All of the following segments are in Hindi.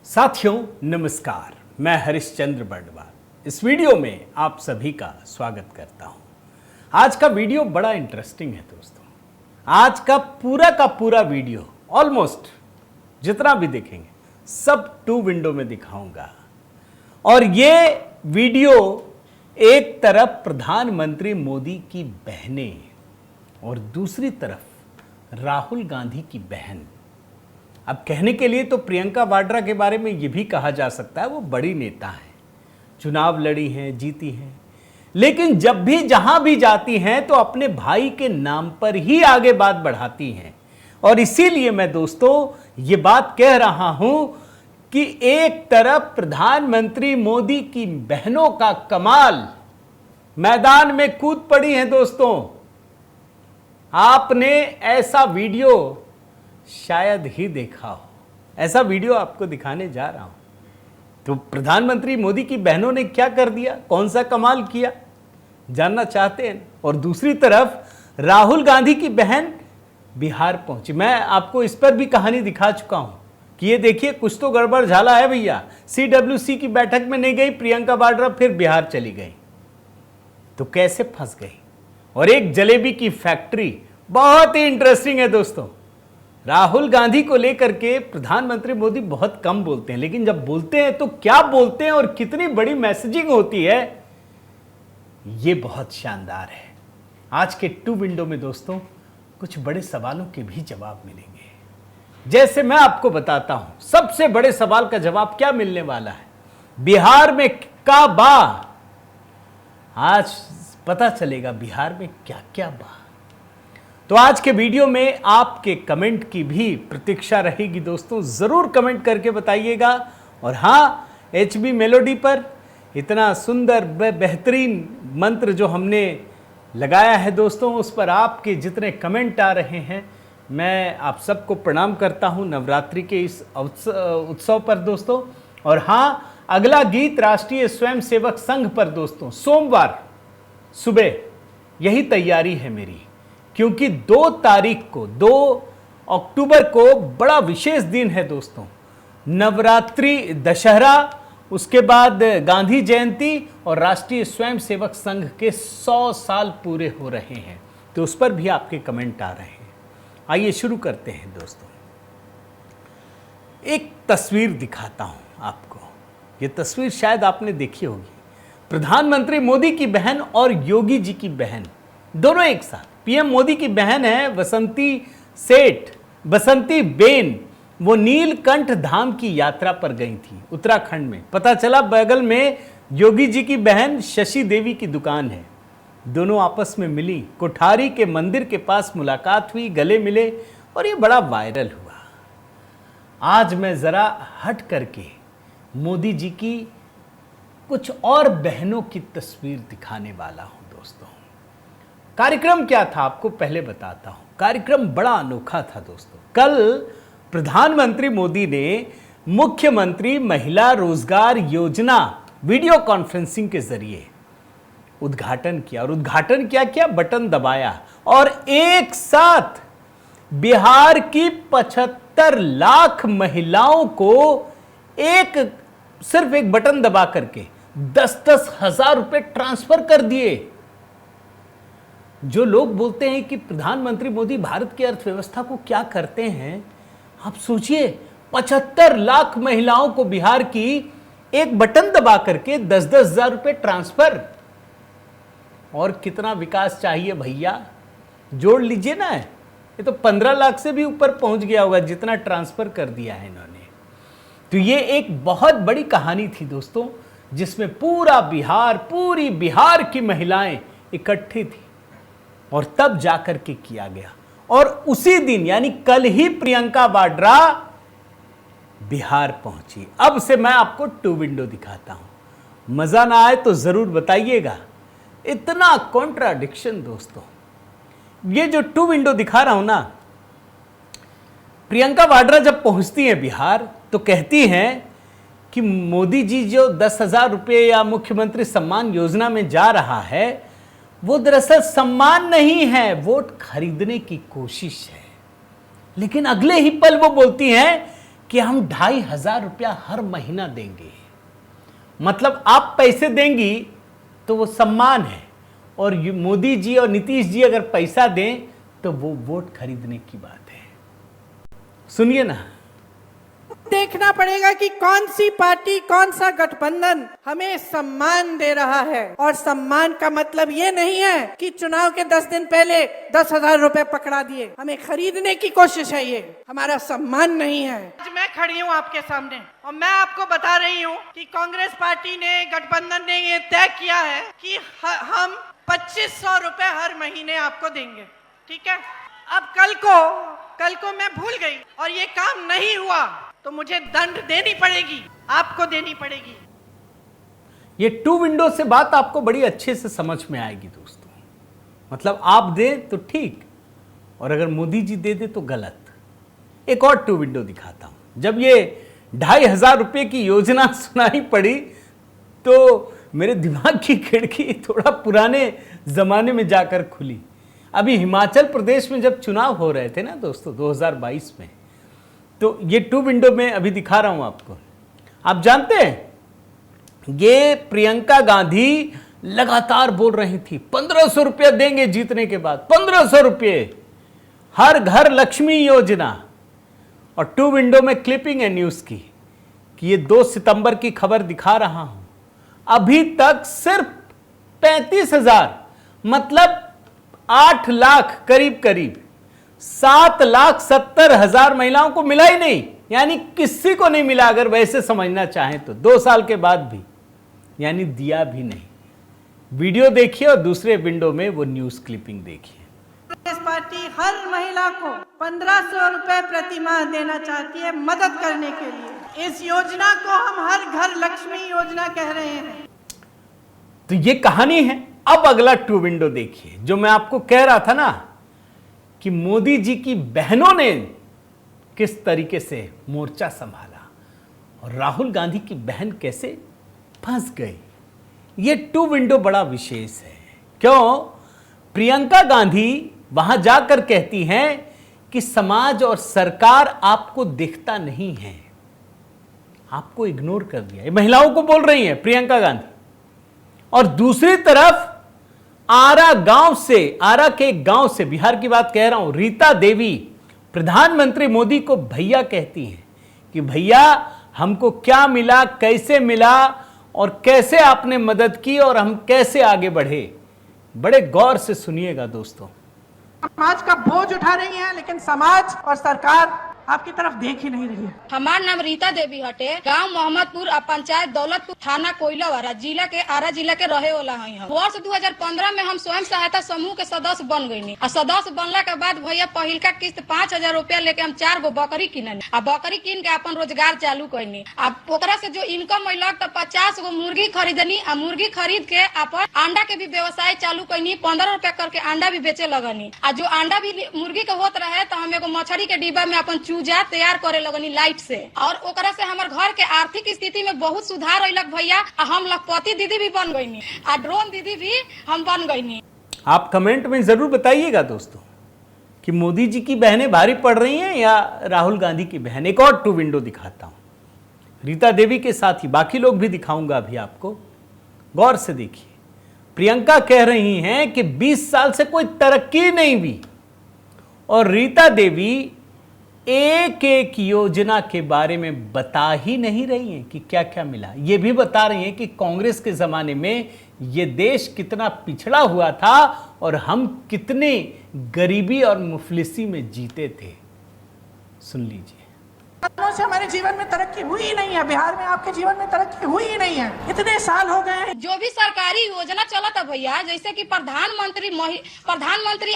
साथियों नमस्कार, मैं हरिश्चंद्र बर्डवाल इस वीडियो में आप सभी का स्वागत करता हूं। आज का वीडियो बड़ा इंटरेस्टिंग है दोस्तों। आज का पूरा वीडियो ऑलमोस्ट जितना भी देखेंगे सब 2 विंडो में दिखाऊंगा। और ये वीडियो एक तरफ प्रधानमंत्री मोदी की बहनें और दूसरी तरफ राहुल गांधी की बहन। अब कहने के लिए तो प्रियंका वाड्रा के बारे में ये भी कहा जा सकता है वो बड़ी नेता हैं, चुनाव लड़ी हैं, जीती हैं, लेकिन जब भी जहां भी जाती हैं तो अपने भाई के नाम पर ही आगे बात बढ़ाती हैं। और इसीलिए मैं दोस्तों ये बात कह रहा हूं कि एक तरफ प्रधानमंत्री मोदी की बहनों का कमाल मैदान में कूद पड़ी हैं दोस्तों। आपने ऐसा वीडियो शायद ही देखा हो, ऐसा वीडियो आपको दिखाने जा रहा हूं। तो प्रधानमंत्री मोदी की बहनों ने क्या कर दिया, कौन सा कमाल किया, जानना चाहते हैं। और दूसरी तरफ राहुल गांधी की बहन बिहार पहुंची। मैं आपको इस पर भी कहानी दिखा चुका हूं कि ये देखिए कुछ तो गड़बड़ झाला है भैया। CWC की बैठक में नहीं गई प्रियंका वाड्रा, फिर बिहार चली गई। तो कैसे फंस गई। और एक जलेबी की फैक्ट्री बहुत ही इंटरेस्टिंग है दोस्तों। राहुल गांधी को लेकर के प्रधानमंत्री मोदी बहुत कम बोलते हैं, लेकिन जब बोलते हैं तो क्या बोलते हैं और कितनी बड़ी मैसेजिंग होती है, यह बहुत शानदार है। आज के 2 विंडो में दोस्तों कुछ बड़े सवालों के भी जवाब मिलेंगे। जैसे मैं आपको बताता हूं सबसे बड़े सवाल का जवाब क्या मिलने वाला है, बिहार में का बा। आज पता चलेगा बिहार में क्या क्या बा। तो आज के वीडियो में आपके कमेंट की भी प्रतीक्षा रहेगी दोस्तों, जरूर कमेंट करके बताइएगा। और हाँ, HB मेलोडी पर इतना सुंदर बेहतरीन मंत्र जो हमने लगाया है दोस्तों, उस पर आपके जितने कमेंट आ रहे हैं, मैं आप सबको प्रणाम करता हूं नवरात्रि के इस उत्सव पर दोस्तों। और हाँ, अगला गीत राष्ट्रीय स्वयंसेवक संघ पर दोस्तों सोमवार सुबह यही तैयारी है मेरी, क्योंकि 2 तारीख को 2 अक्टूबर को बड़ा विशेष दिन है दोस्तों। नवरात्रि, दशहरा, उसके बाद गांधी जयंती और राष्ट्रीय स्वयंसेवक संघ के 100 साल पूरे हो रहे हैं। तो उस पर भी आपके कमेंट आ रहे हैं। आइए शुरू करते हैं दोस्तों। एक तस्वीर दिखाता हूं आपको। यह तस्वीर शायद आपने देखी होगी। प्रधानमंत्री मोदी की बहन और योगी जी की बहन दोनों एक साथ। PM मोदी की बहन है बसंती सेठ, बसंती बेन। वो नीलकंठ धाम की यात्रा पर गई थी उत्तराखंड में। पता चला बगल में योगी जी की बहन शशि देवी की दुकान है। दोनों आपस में मिली, कोठारी के मंदिर के पास मुलाकात हुई, गले मिले और ये बड़ा वायरल हुआ। आज मैं जरा हट करके मोदी जी की कुछ और बहनों की तस्वीर दिखाने वाला हूं दोस्तों। कार्यक्रम क्या था आपको पहले बताता हूं। कार्यक्रम बड़ा अनोखा था दोस्तों। कल प्रधानमंत्री मोदी ने मुख्यमंत्री महिला रोजगार योजना वीडियो कॉन्फ्रेंसिंग के जरिए उद्घाटन किया। और उद्घाटन क्या किया, बटन दबाया और एक साथ बिहार की 75 लाख महिलाओं को सिर्फ एक बटन दबा करके 10-10 हजार रुपए ट्रांसफर कर दिए। जो लोग बोलते हैं कि प्रधानमंत्री मोदी भारत की अर्थव्यवस्था को क्या करते हैं, आप सोचिए 75 लाख महिलाओं को बिहार की एक बटन दबा करके 10-10 हजार रुपए ट्रांसफर। और कितना विकास चाहिए भैया, जोड़ लीजिए ना। ये तो 15 लाख से भी ऊपर पहुंच गया होगा जितना ट्रांसफर कर दिया है इन्होंने। तो ये एक बहुत बड़ी कहानी थी दोस्तों, जिसमें पूरी बिहार की महिलाएं इकट्ठी थी और तब जाकर के किया गया। और उसी दिन यानी कल ही प्रियंका वाड्रा बिहार पहुंची। अब से मैं आपको 2 विंडो दिखाता हूं। मजा ना आए तो जरूर बताइएगा। इतना कॉन्ट्राडिक्शन दोस्तों। ये जो 2 विंडो दिखा रहा हूं ना, प्रियंका वाड्रा जब पहुंचती हैं बिहार तो कहती हैं कि मोदी जी जो 10,000 रुपये या मुख्यमंत्री सम्मान योजना में जा रहा है, वो दरअसल सम्मान नहीं है, वोट खरीदने की कोशिश है। लेकिन अगले ही पल वो बोलती हैं कि हम 2,500 रुपया हर महीना देंगे। मतलब आप पैसे देंगी तो वो सम्मान है, और मोदी जी और नीतीश जी अगर पैसा दें तो वो वोट खरीदने की बात है। सुनिए ना। देखना पड़ेगा कि कौन सी पार्टी, कौन सा गठबंधन हमें सम्मान दे रहा है। और सम्मान का मतलब ये नहीं है कि चुनाव के 10 दिन पहले 10,000 रुपए पकड़ा दिए, हमें खरीदने की कोशिश है। ये हमारा सम्मान नहीं है। आज मैं खड़ी हूँ आपके सामने और मैं आपको बता रही हूँ कि कांग्रेस पार्टी ने, गठबंधन ने ये तय किया है कि हम 2,500 रुपए हर महीने आपको देंगे। ठीक है, अब कल को मैं भूल गई और ये काम नहीं हुआ तो मुझे दंड देनी पड़ेगी, आपको देनी पड़ेगी। ये 2 विंडो से बात आपको बड़ी अच्छे से समझ में आएगी दोस्तों। मतलब आप दे तो ठीक, और अगर मोदी जी दे दे तो गलत। एक और 2 विंडो दिखाता हूं। जब ये 2,500 रुपये की योजना सुनाई पड़ी तो मेरे दिमाग की खिड़की थोड़ा पुराने जमाने में जाकर खुली। अभी हिमाचल प्रदेश में जब चुनाव हो रहे थे ना दोस्तों 2022 में, तो ये 2 विंडो में अभी दिखा रहा हूं आपको। आप जानते हैं ये प्रियंका गांधी लगातार बोल रही थी 1,500 रुपया देंगे जीतने के बाद, 1,500 रुपये, हर घर लक्ष्मी योजना। और 2 विंडो में क्लिपिंग है न्यूज की कि ये 2 सितंबर की खबर दिखा रहा हूं। अभी तक सिर्फ 35,000, मतलब 8 लाख करीब 7,70,000 महिलाओं को मिला ही नहीं, यानी किसी को नहीं मिला। अगर वैसे समझना चाहें तो 2 साल के बाद भी, यानी दिया भी नहीं। वीडियो देखिए और दूसरे विंडो में वो न्यूज क्लिपिंग देखिए। कांग्रेस पार्टी हर महिला को 1,500 रुपए प्रति माह देना चाहती है मदद करने के लिए। इस योजना को हम हर घर लक्ष्मी योजना कह रहे हैं। तो ये कहानी है। अब अगला 2 विंडो देखिए, जो मैं आपको कह रहा था ना कि मोदी जी की बहनों ने किस तरीके से मोर्चा संभाला और राहुल गांधी की बहन कैसे फंस गई। ये 2 विंडो बड़ा विशेष है। क्यों? प्रियंका गांधी वहां जाकर कहती हैं कि समाज और सरकार आपको दिखता नहीं है, आपको इग्नोर कर दिया। ये महिलाओं को बोल रही है प्रियंका गांधी। और दूसरी तरफ आरा के एक गांव से, बिहार की बात कह रहा हूं, रीता देवी प्रधानमंत्री मोदी को भैया कहती हैं कि भैया हमको क्या मिला, कैसे मिला और कैसे आपने मदद की और हम कैसे आगे बढ़े। बड़े गौर से सुनिएगा दोस्तों। समाज का बोझ उठा रही है, लेकिन समाज और सरकार आपकी तरफ देख ही नहीं रही है। हमार नाम रीता देवी हटे, गांव मोहम्मदपुर और पंचायत दौलतपुर, थाना कोइलावाड़ा, आरा जिला के रहे वाला है। हम वर्ष 2015 में हम स्वयं सहायता समूह के सदस्य बन गई। और सदस्य बनला के बाद भैया पहिलका किस्त 5,000 रुपया लेके हम 4 गो बकरी किननी और बकरी कीन के अपन रोजगार चालू करनी। अब ओकरा से जो इनकम मिलक तो 50 गो मुर्गी खरीदनी और मुर्गी खरीद के अपन अंडा के भी व्यवसाय चालू करनी। 15 रुपया करके अंडा भी बेचे लगनी। और जो अंडा भी मुर्गी के होत रहे तो हम एगो मछली के डिब्बा में अपन चूजा तैयार करे लगनी लाइट से। और ओकरा से हमार घर के आर्थिक स्थिति में बहुत सुधार अइलक भैया। हम लखपति दीदी भी बन गईनी और ड्रोन दीदी भी हम बन गईनी। आप कमेंट में जरूर बताइएगा दोस्तों कि मोदी जी की बहनें भारी पड़ रही हैं या राहुल गांधी की बहन। एक और 2 विंडो दिखाता हूं, रीता देवी के साथ ही बाकी लोग भी दिखाऊंगा अभी आपको। गौर से देखिए। प्रियंका कह रही हैं कि 20 साल से कोई तरक्की नहीं हुई और रीता देवी एक एक योजना के बारे में बता ही नहीं रही हैं कि क्या क्या मिला। ये भी बता रही हैं कि कांग्रेस के ज़माने में ये देश कितना पिछड़ा हुआ था और हम कितने गरीबी और मुफलिसी में जीते थे। सुन लीजिए। से हमारे जीवन में तरक्की हुई ही नहीं है। बिहार में आपके जीवन में तरक्की हुई ही नहीं है। इतने साल हो गए हैं। जो भी सरकारी योजना चला था भैया, जैसे कि प्रधानमंत्री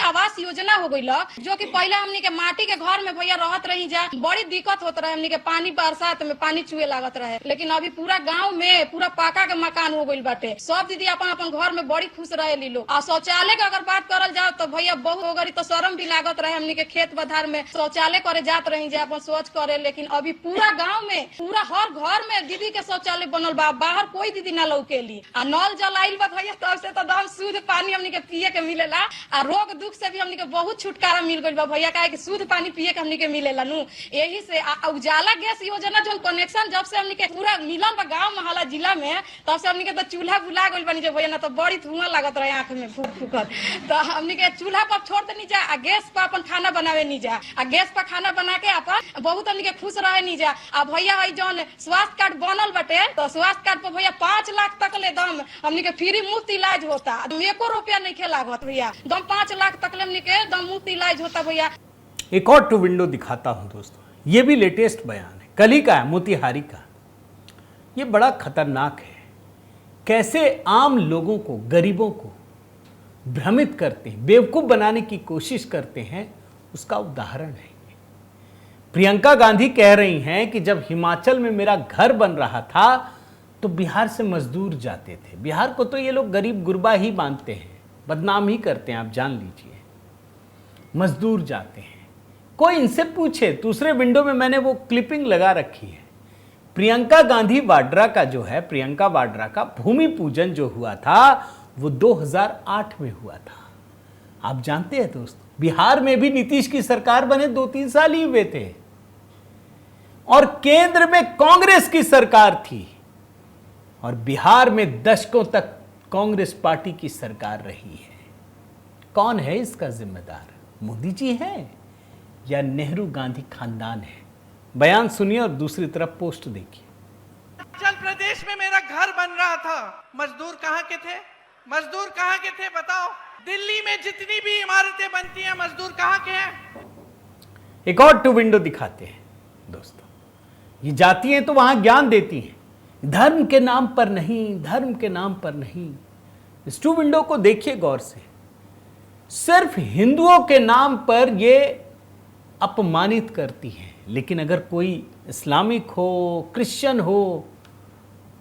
आवास योजना हो गई, जो कि पहले हमनी के माटी के घर में भैया रहत रही जा, बड़ी दिक्कत होता रहे। हमनी के पानी बरसात में पानी चुए लागत रहे, लेकिन अभी पूरा गाँव में पूरा पाका के मकान हो गई बाटे। सब दीदी अपन अपन घर में बड़ी खुश रहे लीलो। और शौचालय का अगर बात करल जाओ तो भैया बहुत हो गई तो शर्म भी लागत रहे। हमनी के खेत बधार में शौचालय करे जात रही जा अपन शौच करे, लेकिन लेकिन अभी पूरा गांव में पूरा हर घर में दीदी के शौचालय बनल बा, बाहर कोई दीदी ना लौकेली। आ नल जल आइल बा भैया, तब से तो एकदम शुद्ध पानी हमनी के पिए के मिलेला। आ रोग दुख से भी हमनी के बहुत छुटकारा मिल गइल बा भैया, काहे कि शुद्ध पानी पिए के हमनी के मिलेला नु। यही से उजाला गैस योजना जो कनेक्शन जब से हमनी के पूरा मिलन बा गांव महला जिला में, तब से हमनी के तो चूल्हा बुला गइल बानी जे भैया, ना तो बड़ी धुआं लागत रहे आंख में फूक फूकत। तो हमनी के चूल्हा पर छोड़ देनी जा, आ गैस पर अपन खाना बनावे नहीं जा, आ गैस पर खाना बना के अपन बहुत हमनी के खुश रहे नहीं जा। आ भैया है जौन स्वास्थ्य कार्ड बनल बटे, तो स्वास्थ्य कार्ड पर भैया 5 लाख तक ले दम हमनी के फ्री मुफ्त इलाज होता, 1 रुपया नहीं खे लागत भैया, दम 5 लाख तक ले हमनी के दम मुफ्त इलाज होता भैया। एक और 2 विंडो दिखाता हूं दोस्तों, ये भी लेटेस्ट बयान है, कल ही का है, मोतिहारी का। ये बड़ा खतरनाक है, कैसे आम लोगों को, गरीबों को भ्रमित करते हैं, बेवकूफ बनाने की कोशिश करते हैं, उसका उदाहरण है। प्रियंका गांधी कह रही हैं कि जब हिमाचल में मेरा घर बन रहा था तो बिहार से मजदूर जाते थे। बिहार को तो ये लोग गरीब गुरबा ही मानते हैं, बदनाम ही करते हैं, आप जान लीजिए। मजदूर जाते हैं, कोई इनसे पूछे। दूसरे विंडो में मैंने वो क्लिपिंग लगा रखी है, प्रियंका गांधी वाड्रा का जो है, प्रियंका वाड्रा का भूमि पूजन जो हुआ था वो 2008 में हुआ था। आप जानते हैं दोस्तों, बिहार में भी नीतीश की सरकार बने 2-3 साल ही हुए थे और केंद्र में कांग्रेस की सरकार थी, और बिहार में दशकों तक कांग्रेस पार्टी की सरकार रही है। कौन है इसका जिम्मेदार? मोदी जी हैं या नेहरू गांधी खानदान है? बयान सुनिए और दूसरी तरफ पोस्ट देखिए। हिमाचल प्रदेश में मेरा घर बन रहा था, मजदूर कहाँ के थे? मजदूर कहाँ के थे बताओ? दिल्ली में जितनी भी इमारतें बनती हैं, मजदूर कहाँ के हैं? एक और 2 विंडो दिखाते हैं दोस्तों। ये जाती हैं तो वहां ज्ञान देती हैं, धर्म के नाम पर नहीं, धर्म के नाम पर नहीं। इस 2 विंडो को देखिए गौर से। सिर्फ हिंदुओं के नाम पर ये अपमानित करती हैं, लेकिन अगर कोई इस्लामिक हो, क्रिश्चियन हो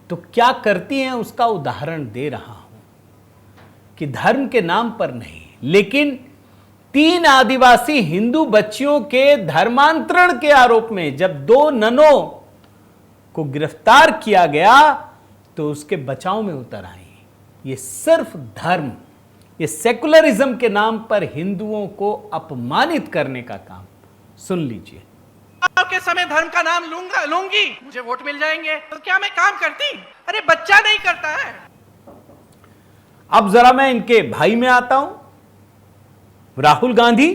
तो क्या करती हैं उसका उदाहरण दे रहा हूं कि धर्म के नाम पर नहीं। लेकिन 3 आदिवासी हिंदू बच्चियों के धर्मांतरण के आरोप में जब 2 ननों को गिरफ्तार किया गया तो उसके बचाव में उतर आई। ये सिर्फ धर्म, ये सेकुलरिज्म के नाम पर हिंदुओं को अपमानित करने का काम। सुन लीजिए। के समय धर्म का नाम लूंगी, मुझे वोट मिल जाएंगे, तो क्या मैं काम करती? अरे बच्चा नहीं करता है। अब जरा मैं इनके भाई में आता हूं, राहुल गांधी।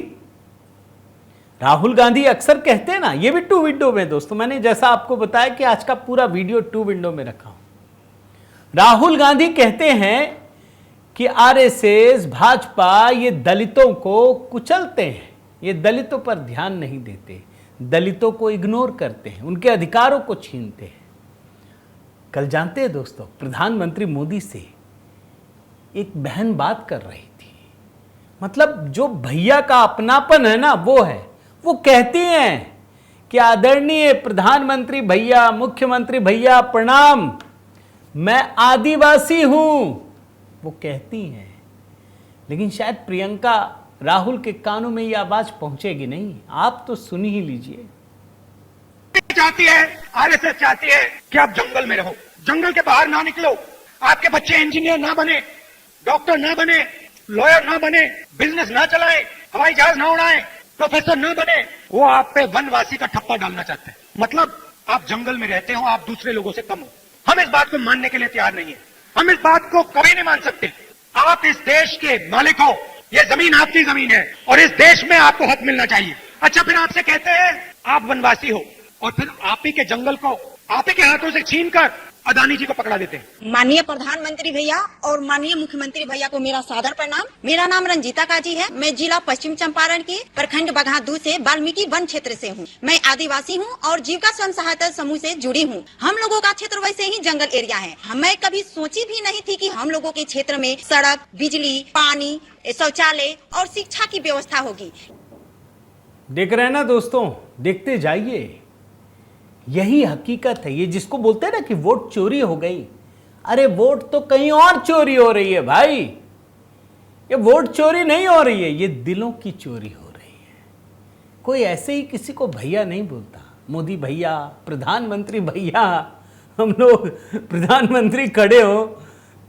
राहुल गांधी अक्सर कहते हैं ना, ये भी 2 विंडो में दोस्तों, मैंने जैसा आपको बताया कि आज का पूरा वीडियो 2 विंडो में रखा हूं। राहुल गांधी कहते हैं कि आरएसएस, भाजपा ये दलितों को कुचलते हैं, ये दलितों पर ध्यान नहीं देते, दलितों को इग्नोर करते हैं, उनके अधिकारों को छीनते हैं। कल जानते हैं दोस्तों, प्रधानमंत्री मोदी से एक बहन बात कर रही थी, मतलब जो भैया का अपनापन है ना वो है। वो कहती हैं कि आदरणीय प्रधानमंत्री भैया, मुख्यमंत्री भैया प्रणाम, मैं आदिवासी हूं, वो कहती हैं। लेकिन शायद प्रियंका, राहुल के कानों में ये आवाज पहुंचेगी नहीं। आप तो सुन ही लीजिए। चाहती है, आरएसएस चाहती है कि आप जंगल में रहो, जंगल के बाहर ना निकलो, आपके बच्चे इंजीनियर ना बने, डॉक्टर ना बने, लॉयर ना बने, बिजनेस ना चलाए, हवाई जहाज ना उड़ाए, प्रोफेसर ना बने। वो आप पे वनवासी का ठप्पा डालना चाहते हैं। मतलब आप जंगल में रहते हो, आप दूसरे लोगों से कम हो। हम इस बात को मानने के लिए तैयार नहीं है, हम इस बात को कभी नहीं मान सकते। आप इस देश के मालिक हो, ये जमीन आपकी जमीन है और इस देश में आपको हक मिलना चाहिए। अच्छा, फिर आपसे कहते हैं आप वनवासी हो, और फिर आप ही के जंगल को आप ही के हाथों से छीनकर अदानी जी को पकड़ा देते हैं। माननीय प्रधानमंत्री भैया और माननीय मुख्यमंत्री भैया को मेरा सादर प्रणाम। मेरा नाम रंजीता काजी है। मैं जिला पश्चिम चंपारण के प्रखंड बघादू से वाल्मीकि वन क्षेत्र से हूँ। मैं आदिवासी हूँ और जीविका स्वयं सहायता समूह से जुड़ी हूँ। हम लोगों का क्षेत्र वैसे ही जंगल एरिया है। मैं कभी सोची भी नहीं थी कि हम लोगों के क्षेत्र में सड़क, बिजली, पानी, शौचालय और शिक्षा की व्यवस्था होगी। देख रहे हैं ना दोस्तों, देखते जाइए। यही हकीकत है। ये जिसको बोलते हैं ना कि वोट चोरी हो गई, अरे वोट तो कहीं और चोरी हो रही है भाई। ये वोट चोरी नहीं हो रही है, ये दिलों की चोरी हो रही है। कोई ऐसे ही किसी को भैया नहीं बोलता। मोदी भैया, प्रधानमंत्री भैया, हम लोग प्रधानमंत्री खड़े हो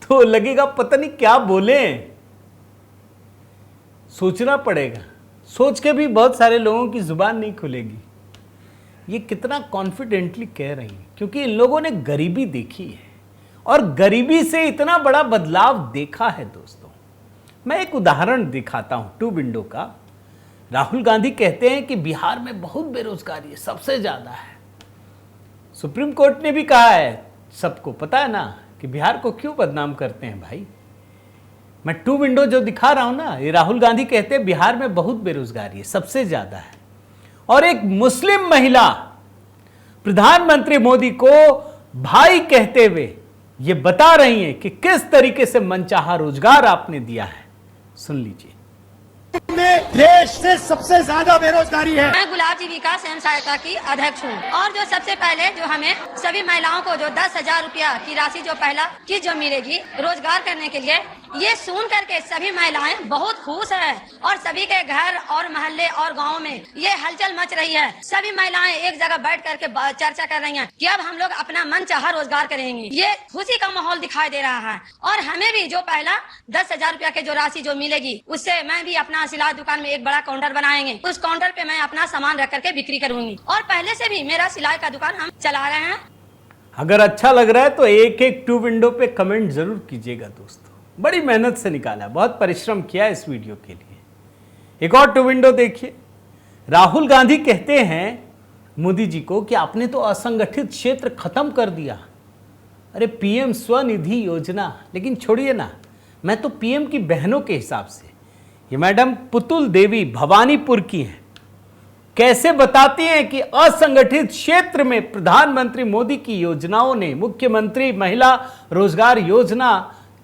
तो लगेगा पता नहीं क्या बोले। सोचना पड़ेगा, सोच के भी बहुत सारे लोगों की जुबान नहीं खुलेगी। ये कितना कॉन्फिडेंटली कह रही है, क्योंकि इन लोगों ने गरीबी देखी है और गरीबी से इतना बड़ा बदलाव देखा है। दोस्तों, मैं एक उदाहरण दिखाता हूं 2 विंडो का। राहुल गांधी कहते हैं कि बिहार में बहुत बेरोजगारी है, सबसे ज्यादा है। सुप्रीम कोर्ट ने भी कहा है, सबको पता है ना कि बिहार को क्यों बदनाम करते हैं भाई। मैं 2 विंडो जो दिखा रहा हूं ना, ये राहुल गांधी कहते हैं बिहार में बहुत बेरोजगारी है, सबसे ज्यादा है। और एक मुस्लिम महिला प्रधानमंत्री मोदी को भाई कहते हुए ये बता रही है कि किस तरीके से मनचाहा रोजगार आपने दिया है। सुन लीजिए। देश से सबसे ज्यादा बेरोजगारी है। मैं गुलाब जी विकास स्वयं सहायता की अध्यक्ष हूँ और जो सबसे पहले जो हमें सभी महिलाओं को जो 10,000 रुपया की राशि जो पहला की जो मिलेगी रोजगार करने के लिए, ये सुन करके सभी महिलाएं बहुत खुश है और सभी के घर और मोहल्ले और गाँव में ये हलचल मच रही है। सभी महिलाएं एक जगह बैठ करके चर्चा कर रही हैं कि अब हम लोग अपना मन चाहा रोजगार करेंगे। ये खुशी का माहौल दिखाई दे रहा है और हमें भी जो पहला 10,000 रुपया के जो राशि जो मिलेगी उससे मैं भी अपना सिलाई दुकान में एक बड़ा काउंटर बनाएंगे। उस काउंटर पे मैं अपना सामान रख करके बिक्री करूंगी और पहले से भी मेरा सिलाई का दुकान हम चला रहे हैं। अगर अच्छा लग रहा है तो एक 2 विंडो पे कमेंट जरूर कीजिएगा। दोस्तों, बड़ी मेहनत से निकाला, बहुत परिश्रम किया इस वीडियो के लिए। एक और 2 विंडो देखिए। राहुल गांधी कहते हैं मोदी जी को कि आपने तो असंगठित क्षेत्र खत्म कर दिया। अरे पीएम स्वनिधि योजना, लेकिन छोड़िए ना, मैं तो पीएम की बहनों के हिसाब से, ये मैडम पुतुल देवी भवानीपुर की हैं, कैसे बताती हैं कि असंगठित क्षेत्र में प्रधानमंत्री मोदी की योजनाओं ने, मुख्यमंत्री महिला रोजगार योजना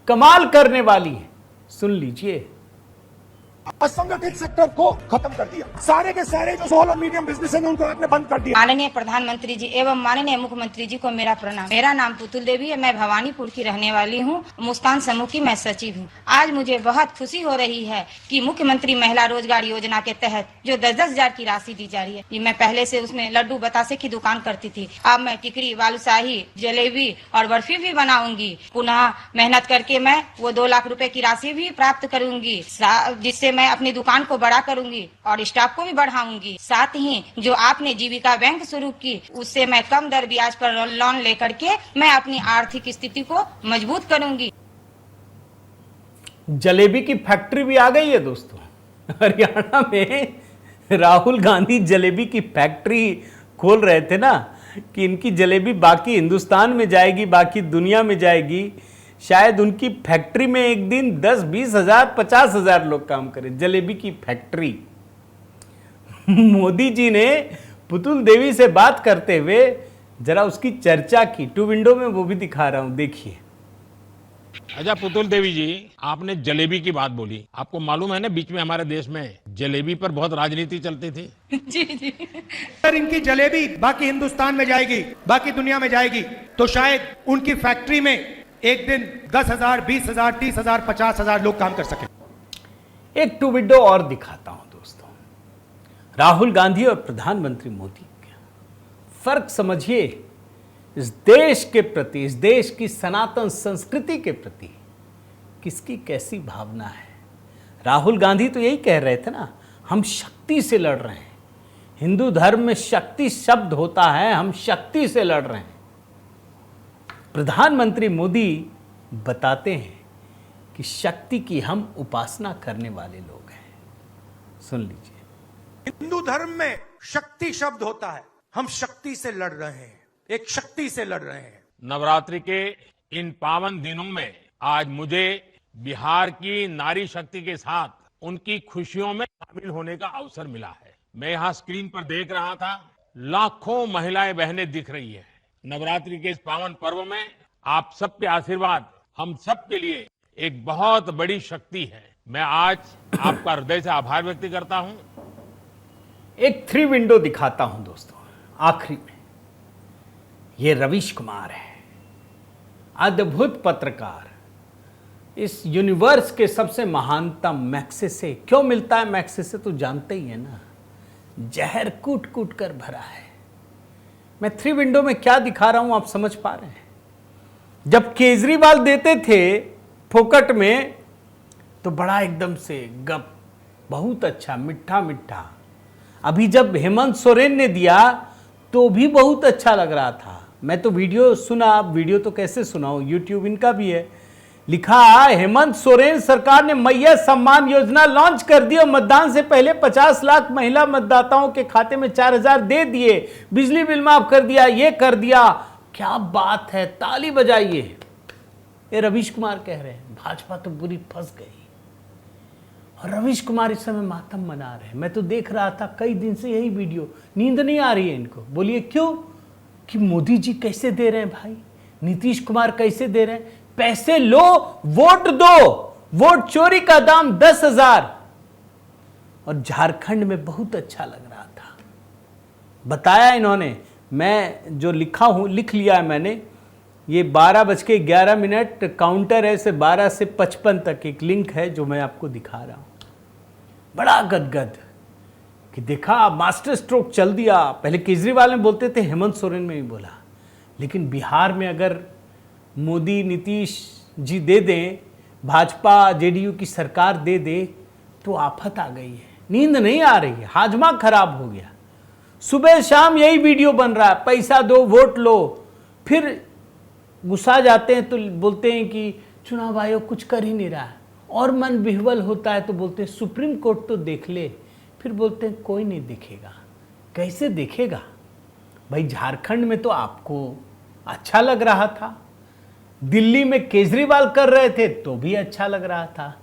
कमाल करने वाली है। सुन लीजिए। असंगठित सेक्टर को खत्म कर दिया। सारे के सारे जो स्मॉल और मीडियम बिजनेस है उनको आपने बंद कर दिया। माननीय प्रधानमंत्री जी एवं माननीय मुख्यमंत्री जी को मेरा प्रणाम। मेरा नाम पुतुल देवी है, मैं भवानीपुर की रहने वाली हूँ, मुस्कान समूह की मैं सचिव हूँ। आज मुझे बहुत खुशी हो रही है कि मुख्यमंत्री महिला रोजगार योजना के तहत जो 10,000 की राशि दी जा रही है, ये मैं पहले से उसमें लड्डू बतासे की दुकान करती थी, अब मैं टिकरी, बालूशाही, जलेबी और बर्फी भी बनाऊंगी। पुनः मेहनत करके मैं वो 2 लाख रुपए की राशि भी प्राप्त करूंगी, जिससे मैं अपनी दुकान को बड़ा करूंगी और स्टाफ को भी बढ़ाऊंगी। साथ ही जो आपने जीविका बैंक शुरू की, उससे मैं कम दर ब्याज पर लोन लेकर के मैं अपनी आर्थिक स्थिति को मजबूत करूंगी। जलेबी की फैक्ट्री भी आ गई है दोस्तों। हरियाणा में राहुल गांधी जलेबी की फैक्ट्री खोल रहे थे ना, कि इनकी जलेबी बाकी हिंदुस्तान में जाएगी, बाकी दुनिया में जाएगी। शायद उनकी फैक्ट्री में एक दिन 10-20 हजार 50 हजार लोग काम करें। जलेबी की फैक्ट्री। मोदी जी ने पुतुल देवी से बात करते हुए जरा उसकी चर्चा की। 2 विंडो में वो भी दिखा रहा हूं, देखिए। अच्छा पुतुल देवी जी, आपने जलेबी की बात बोली। आपको मालूम है ना, बीच में हमारे देश में जलेबी पर बहुत राजनीति चलती थी। जी जी। अगर इनकी जलेबी बाकी हिंदुस्तान में जाएगी, बाकी दुनिया में जाएगी, तो शायद उनकी फैक्ट्री में एक दिन 10,000, 20,000, 30,000, 50,000 लोग काम कर सके। एक 2 विंडो और दिखाता हूं दोस्तों। राहुल गांधी और प्रधानमंत्री मोदी का फर्क समझिए। इस देश के प्रति, इस देश की सनातन संस्कृति के प्रति किसकी कैसी भावना है। राहुल गांधी तो यही कह रहे थे ना, हम शक्ति से लड़ रहे हैं। हिंदू धर्म में शक्ति शब्द होता है, हम शक्ति से लड़ रहे हैं। प्रधानमंत्री मोदी बताते हैं कि शक्ति की हम उपासना करने वाले लोग हैं। सुन लीजिए। हिंदू धर्म में शक्ति शब्द होता है, हम शक्ति से लड़ रहे हैं, एक शक्ति से लड़ रहे हैं। नवरात्रि के इन पावन दिनों में आज मुझे बिहार की नारी शक्ति के साथ उनकी खुशियों में शामिल होने का अवसर मिला है। मैं यहाँ स्क्रीन पर देख रहा था, लाखों महिलाएं बहनें दिख रही है। नवरात्रि के इस पावन पर्व में आप सबके आशीर्वाद हम सब के लिए एक बहुत बड़ी शक्ति है। मैं आज आपका हृदय से आभार व्यक्त करता हूं। एक 3 विंडो दिखाता हूं दोस्तों आखिरी में। ये रवीश कुमार है, अद्भुत पत्रकार। इस यूनिवर्स के सबसे महानतम मैक्सेसे क्यों मिलता है? मैक्सेसे तो जानते ही है ना, जहर कूट कूट कर भरा है। मैं 3 विंडो में क्या दिखा रहा हूं आप समझ पा रहे हैं? जब केजरीवाल देते थे फोकट में तो बड़ा एकदम से गप, बहुत अच्छा, मिठा मिठा। अभी जब हेमंत सोरेन ने दिया तो भी बहुत अच्छा लग रहा था। मैं तो वीडियो सुना, वीडियो तो कैसे सुनाऊं, यूट्यूब इनका भी है। लिखा हेमंत सोरेन सरकार ने मैया सम्मान योजना लॉन्च कर दी और मतदान से पहले 50 लाख महिला मतदाताओं के खाते में 4,000 दे दिए, बिजली बिल माफ कर दिया, ये कर दिया। क्या बात है, ताली बजाइए। ये रवीश कुमार कह रहे हैं भाजपा तो बुरी फंस गई और रवीश कुमार इस समय मातम मना रहे हैं। मैं तो देख रहा था कई दिन से यही वीडियो, नींद नहीं आ रही है इनको। बोलिए क्यों? कि मोदी जी कैसे दे रहे हैं भाई, नीतीश कुमार कैसे दे रहे हैं, पैसे लो वोट दो, वोट चोरी का दाम 10,000। और झारखंड में बहुत अच्छा लग रहा था, बताया इन्होंने। मैं जो लिखा हूं लिख लिया है मैंने। ये 12:11 काउंटर है, से 12 से 55 तक एक लिंक है जो मैं आपको दिखा रहा हूं। बड़ा गदगद कि देखा मास्टर स्ट्रोक चल दिया। पहले केजरीवाल में बोलते थे, हेमंत सोरेन में भी बोला, लेकिन बिहार में अगर मोदी नीतीश जी दे दें, भाजपा जेडीयू की सरकार दे दे तो आफत आ गई है। नींद नहीं आ रही है, हाजमा खराब हो गया। सुबह शाम यही वीडियो बन रहा है, पैसा दो वोट लो। फिर गुस्सा जाते हैं तो बोलते हैं कि चुनाव आयोग कुछ कर ही नहीं रहा है, और मन विह्वल होता है तो बोलते हैं सुप्रीम कोर्ट तो देख ले। फिर बोलते हैं कोई नहीं देखेगा। कैसे देखेगा भाई? झारखंड में तो आपको अच्छा लग रहा था, दिल्ली में केजरीवाल कर रहे थे तो भी अच्छा लग रहा था,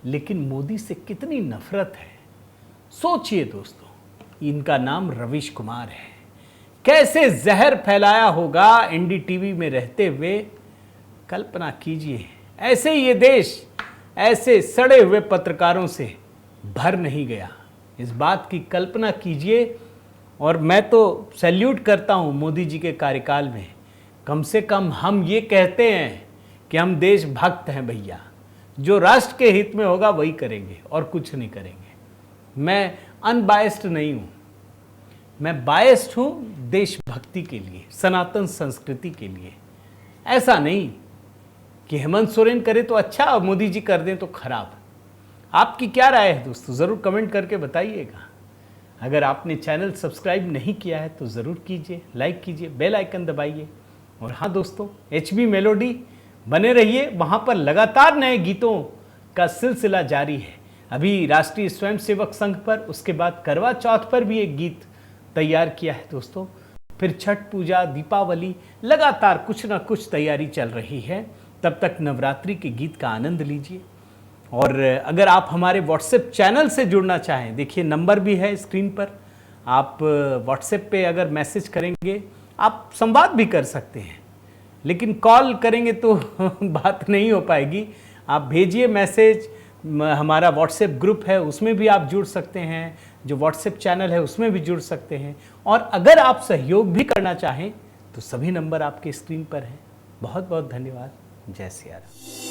लेकिन मोदी से कितनी नफरत है सोचिए दोस्तों। इनका नाम रवीश कुमार है। कैसे जहर फैलाया होगा एनडीटीवी में रहते हुए, कल्पना कीजिए। ऐसे ये देश ऐसे सड़े हुए पत्रकारों से भर नहीं गया, इस बात की कल्पना कीजिए। और मैं तो सैल्यूट करता हूं मोदी जी के कार्यकाल में। कम से कम हम ये कहते हैं कि हम देशभक्त हैं भैया, जो राष्ट्र के हित में होगा वही करेंगे और कुछ नहीं करेंगे। मैं अनबायस्ड नहीं हूं, मैं बायस्ड हूं देशभक्ति के लिए, सनातन संस्कृति के लिए। ऐसा नहीं कि हेमंत सोरेन करे तो अच्छा और मोदी जी कर दें तो खराब। आपकी क्या राय है दोस्तों, ज़रूर कमेंट करके बताइएगा। अगर आपने चैनल सब्सक्राइब नहीं किया है तो ज़रूर कीजिए, लाइक कीजिए, बेल आइकन दबाइए। और हाँ दोस्तों, HB मेलोडी बने रहिए, वहाँ पर लगातार नए गीतों का सिलसिला जारी है। अभी राष्ट्रीय स्वयंसेवक संघ पर, उसके बाद करवा चौथ पर भी एक गीत तैयार किया है दोस्तों। फिर छठ पूजा, दीपावली, लगातार कुछ ना कुछ तैयारी चल रही है। तब तक नवरात्रि के गीत का आनंद लीजिए। और अगर आप हमारे व्हाट्सएप चैनल से जुड़ना चाहें, देखिए नंबर भी है स्क्रीन पर। आप व्हाट्सएप पे अगर मैसेज करेंगे, आप संवाद भी कर सकते हैं, लेकिन कॉल करेंगे तो बात नहीं हो पाएगी। आप भेजिए मैसेज, हमारा व्हाट्सएप ग्रुप है उसमें भी आप जुड़ सकते हैं, जो व्हाट्सएप चैनल है उसमें भी जुड़ सकते हैं। और अगर आप सहयोग भी करना चाहें तो सभी नंबर आपके स्क्रीन पर हैं। बहुत बहुत धन्यवाद। जय सिया राम।